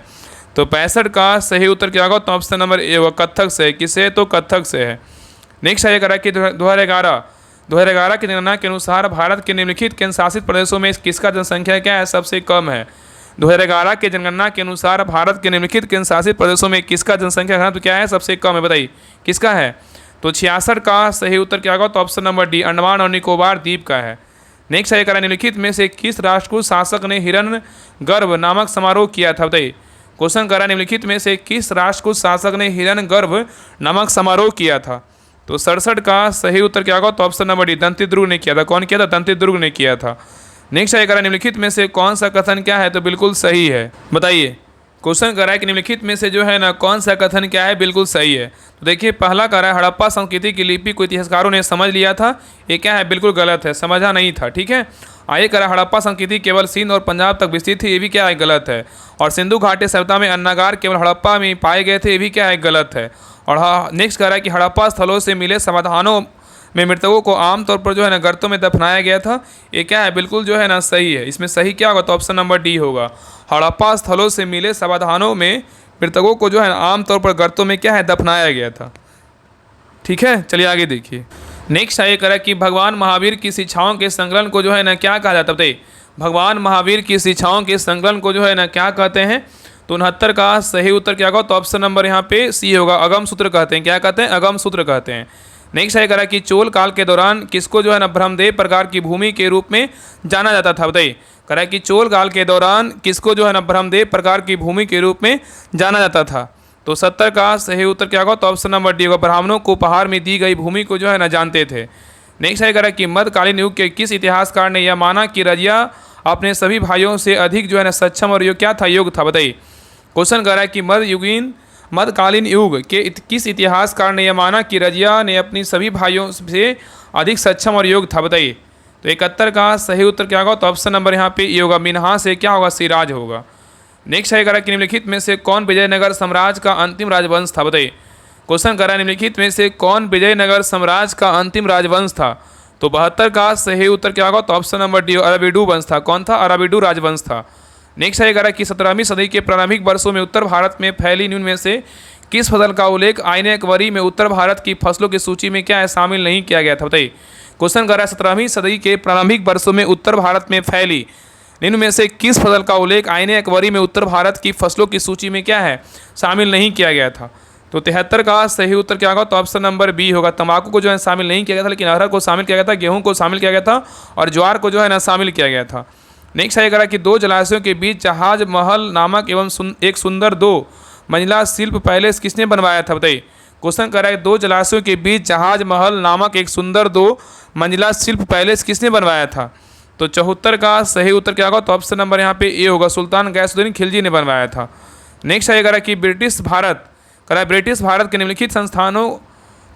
तो 65 का सही उत्तर क्या होगा? तो ऑप्शन नंबर ए होगा, कथक से है। किससे? तो कथक से है। नेक्स्ट है करा कि 2011 की गणना के अनुसार भारत के निम्नलिखित केंद्र शासित प्रदेशों में किसका जनसंख्या क्या है? सबसे कम है। 2011 के जनगणना के अनुसार भारत के निम्नलिखित केंद्र शासित प्रदेशों में किसका जनसंख्या घनत्व क्या है? सबसे कम है। बताइए किसका है? तो 66 का सही उत्तर क्या होगा? तो ऑप्शन नंबर डी, अंडमान और निकोबार द्वीप का है। नेक्स्ट है करा निम्नलिखित में से किस राष्ट्रकूट शासक ने हिरण्यगर्भ नामक समारोह किया था? बताइए। क्वेश्चन करा निम्नलिखित में से किस राष्ट्रकूट शासक ने हिरण्यगर्भ नामक समारोह किया था? तो 67 का सही उत्तर क्या होगा? तो ऑप्शन नंबर डी, दंतिदुर्ग ने किया था। कौन किया था? दंतिदुर्ग ने किया था। नेक्स्ट है करा निम्नलिखित में से कौन सा कथन क्या है? तो बिल्कुल सही है। बताइए। क्वेश्चन करा है कि निम्नलिखित में से जो है ना कौन सा कथन क्या है? बिल्कुल सही है। तो देखिए पहला करा है, हड़प्पा संस्कृति की लिपि को इतिहासकारों ने समझ लिया था। ये क्या है? बिल्कुल गलत है, समझा नहीं था। ठीक है, आइए करा हड़प्पा संस्कृति केवल सिंध और पंजाब तक विस्तृत थी। ये भी क्या है? गलत है। और सिंधु घाटी सभ्यता में अन्नागार केवल हड़प्पा में पाए गए थे। ये भी क्या है? गलत है। और हाँ, नेक्स्ट कह रहा है कि हड़प्पा स्थलों से मिले समाधानों में मृतकों को आमतौर पर जो है ना गर्तों में दफनाया गया था। ये क्या है? बिल्कुल जो है ना सही है। इसमें सही क्या होगा? तो ऑप्शन नंबर डी होगा, हड़प्पा स्थलों से मिले समाधानों में मृतकों को जो है ना आमतौर पर गर्तों में क्या है? दफनाया गया था। ठीक है, चलिए आगे देखिए। नेक्स्ट है करा कि भगवान महावीर की शिक्षाओं के संकलन को जो है ना क्या कहा जाता है? भगवान महावीर की शिक्षाओं के संकलन को जो है ना क्या कहते हैं? तो 69 का सही उत्तर क्या होगा? तो ऑप्शन नंबर यहाँ पे सी होगा, अगम सूत्र कहते हैं। क्या कहते हैं? अगम सूत्र कहते हैं। नेक्स्ट है करा कि चोल काल के दौरान किसको जो है ना ब्रह्मदेव प्रकार की भूमि के रूप में जाना जाता था? बताइए। करा कि चोल काल के दौरान किसको जो है ना ब्रह्मदेव प्रकार की भूमि के रूप में जाना जाता था? तो 70 का सही उत्तर क्या होगा? तो ऑप्शन नंबर डी होगा, ब्राह्मणों को उपहार में दी गई भूमि को जो है ना जानते थे। नेक्स्ट है करा कि मध्यकालीन युग के किस इतिहासकार ने यह माना कि रजिया अपने सभी भाइयों से अधिक जो है ना सक्षम और क्या था? योग्य था। बताइए। क्वेश्चन कर रहा है कि मध्यकालीन युग के किस इतिहासकार ने यह माना कि रजिया ने अपनी सभी भाइयों से अधिक सक्षम और योग्य था? बताइए। तो 71 का सही उत्तर क्या होगा? तो ऑप्शन नंबर यहाँ पे ये होगा, मिन्हा से क्या होगा? सिराज होगा। नेक्स्ट है करा कि निम्नलिखित में से कौन विजयनगर साम्राज्य का अंतिम राजवंश था? बताइए। क्वेश्चन करा निम्नलिखित में से कौन विजयनगर साम्राज्य का अंतिम राजवंश था? तो 72 का सही उत्तर क्या होगा? तो ऑप्शन नंबर डी, अराबिडू वंश था। कौन था? अराबिडू राजवंश था। नेक्स्ट आएगा कि 17वीं सदी के प्रारंभिक वर्षों में उत्तर भारत में फैली निम्न में से किस फसल का उल्लेख आईने अकबरी में उत्तर भारत की फसलों की सूची में क्या है शामिल नहीं किया गया था? बताइए, क्वेश्चन कर रहा है 17वीं सदी के प्रारंभिक वर्षों में उत्तर भारत में फैली निम्न में से किस फसल का उल्लेख आईने अकबरी में उत्तर भारत की फसलों की सूची में क्या है शामिल नहीं किया गया था? तो 73 का सही उत्तर क्या होगा? तो ऑप्शन नंबर बी होगा। तंबाकू को जो है शामिल नहीं किया गया था, लेकिन अरहर को शामिल किया गया था, गेहूं को शामिल किया गया था और ज्वार को जो है ना शामिल किया गया था। नेक्स्ट आएगा कि दो जलाशयों के बीच जहाज महल नामक एवं एक सुंदर 2 मंजिला शिल्प पैलेस किसने बनवाया था? बताइए, क्वेश्चन कर रहा है दो जलाशयों के बीच जहाज महल नामक एक सुंदर 2 मंजिला शिल्प पैलेस किसने बनवाया था? तो 74 का सही उत्तर क्या होगा? तो ऑप्शन नंबर यहाँ पे ए होगा, सुल्तान गैसुद्दीन खिलजी ने बनवाया था। नेक्स्ट आएगा कि ब्रिटिश भारत के निम्नलिखित संस्थानों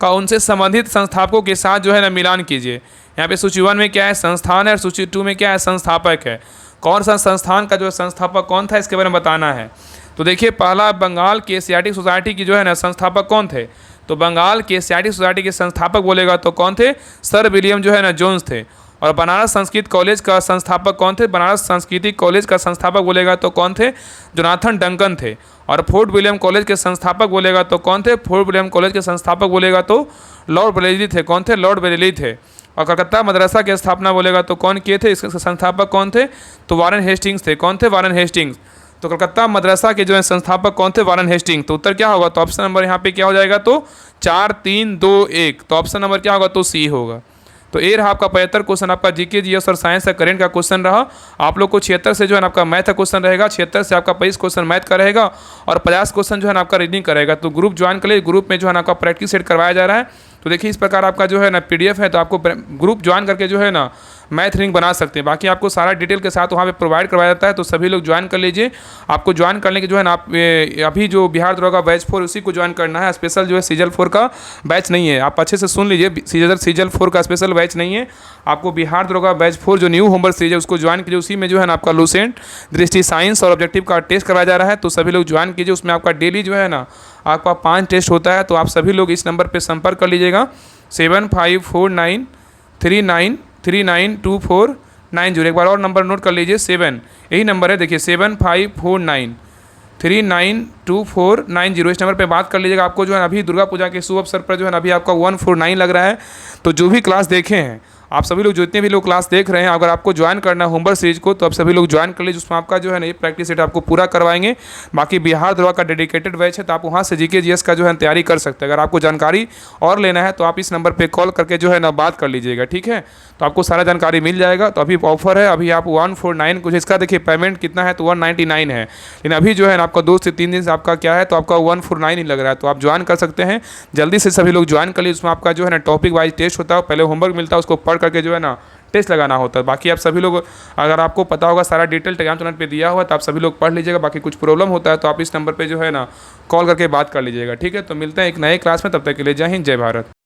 का उनसे संबंधित संस्थापकों के साथ जो है ना मिलान कीजिए। यहाँ पे सूची 1 में क्या है? संस्थान है, और सूची 2 में क्या है? संस्थापक है। कौन सा संस्थान का जो संस्थापक कौन था इसके बारे में बताना है। तो देखिए, पहला बंगाल की एशियाटिक सोसाइटी की जो है ना संस्थापक कौन थे? तो बंगाल की एशियाटिक सोसाइटी के संस्थापक बोलेगा तो कौन थे? सर विलियम जो है ना जोन्स थे। और बनारस संस्कृत कॉलेज का संस्थापक कौन थे? बनारस संस्कृति कॉलेज का संस्थापक बोलेगा तो कौन थे? जोनाथन डंकन थे। और फोर्ट विलियम कॉलेज के संस्थापक बोलेगा तो कौन थे? फोर्ट विलियम कॉलेज के संस्थापक बोलेगा तो लॉर्ड बरेली थे। कौन थे? लॉर्ड बरेली थे। और कलकत्ता मदरसा की स्थापना बोलेगा तो कौन किए थे? इसके संस्थापक कौन थे? तो वारन हेस्टिंग्स थे। कौन थे? Warren Hastings. तो कलकत्ता मदरसा के जो है संस्थापक कौन थे? Warren Hastings. तो उत्तर क्या होगा? तो ऑप्शन नंबर यहाँ पे क्या हो जाएगा? तो 4 3 2 1। तो ऑप्शन नंबर क्या होगा? तो सी होगा। तो ये रहा आपका 75 क्वेश्चन, आपका जीके जीएस और साइंस का करेंट का क्वेश्चन रहा। आप लोग को 76 से जो है आपका मैथ का क्वेश्चन रहेगा, 76 से आपका 25 क्वेश्चन मैथ का रहेगा और 50 क्वेश्चन जो है आपका रीडिंग का रहेगा। तो ग्रुप ज्वाइन कर लिए, ग्रुप में जो है आपका प्रैक्टिस सेट करवाया जा रहा है। तो देखिए, इस प्रकार आपका जो है ना पीडीएफ है, तो आपको ग्रुप ज्वाइन करके जो है ना मैथ रीडिंग बना सकते हैं। बाकी आपको सारा डिटेल के साथ वहाँ पे प्रोवाइड करवाया जाता है, तो सभी लोग ज्वाइन कर लीजिए। आपको ज्वाइन करने के जो है ना आप अभी जो बिहार दरोगा बैच 4 उसी को ज्वाइन करना है। स्पेशल जो है सीजल 4 का बैच नहीं है। आप अच्छे से सुन लीजिए, सीजल 4 का स्पेशल बैच नहीं है। आपको बिहार दरोगा बैच 4 जो न्यू होमवर्क सीरीज है उसको ज्वाइन कीजिए। उसी में जो है ना आपका लूसेंट, दृष्टि, साइंस और ऑब्जेक्टिव का टेस्ट करवाया जा रहा है। तो सभी लोग ज्वाइन कीजिए। उसमें आपका डेली जो है ना आपका 5 टेस्ट होता है। तो आप सभी लोग इस नंबर पर संपर्क कर लीजिएगा, 754939392490। एक बार और नंबर नोट कर लीजिए, 7 यही नंबर है, देखिए 7549392490। इस नंबर पे बात कर लीजिएगा। आपको जो है अभी दुर्गा पूजा के शुभ अवसर पर जो है अभी आपका 149 लग रहा है। तो जो भी क्लास देखे हैं आप सभी लोग, जितने भी लोग क्लास देख रहे हैं, अगर आपको ज्वाइन करना है होमवर्क सीरीज को तो आप सभी लोग ज्वाइन कर लीजिए। उसमें आपका जो है ना ये प्रैक्टिस सेट आपको पूरा करवाएंगे। बाकी बिहार दरोगा का डेडिकेटेड बैच है, तो आप वहाँ से जीके जीएस का जो है तैयारी कर सकते हैं। अगर आपको जानकारी और लेना है तो आप इस नंबर पर कॉल करके जो है ना बात कर लीजिएगा, ठीक है। तो आपको सारा जानकारी मिल जाएगा। तो अभी ऑफर है, अभी आप 149 कुछ इसका देखिए पेमेंट कितना है तो 199 है, लेकिन अभी जो है ना आपका 2 से 3 दिन से आपका क्या है तो आपका 149 ही लग रहा है। तो आप ज्वाइन कर सकते हैं, जल्दी से सभी लोग ज्वाइन कर लीजिए। उसमें आपका जो है ना टॉपिक वाइज टेस्ट होता है, पहले होमवर्क मिलता है, उसको पढ़ करके जो है ना टेस्ट लगाना होता है। बाकी आप सभी लोग, अगर आपको पता होगा सारा डिटेल टेलीग्राम चैनल पे दिया हुआ, तो आप सभी लोग पढ़ लीजिएगा। बाकी कुछ प्रॉब्लम होता है तो आप इस नंबर पे जो है ना कॉल करके बात कर लीजिएगा, ठीक है। तो मिलते हैं एक नए क्लास में, तब तक के लिए जय हिंद, जय भारत।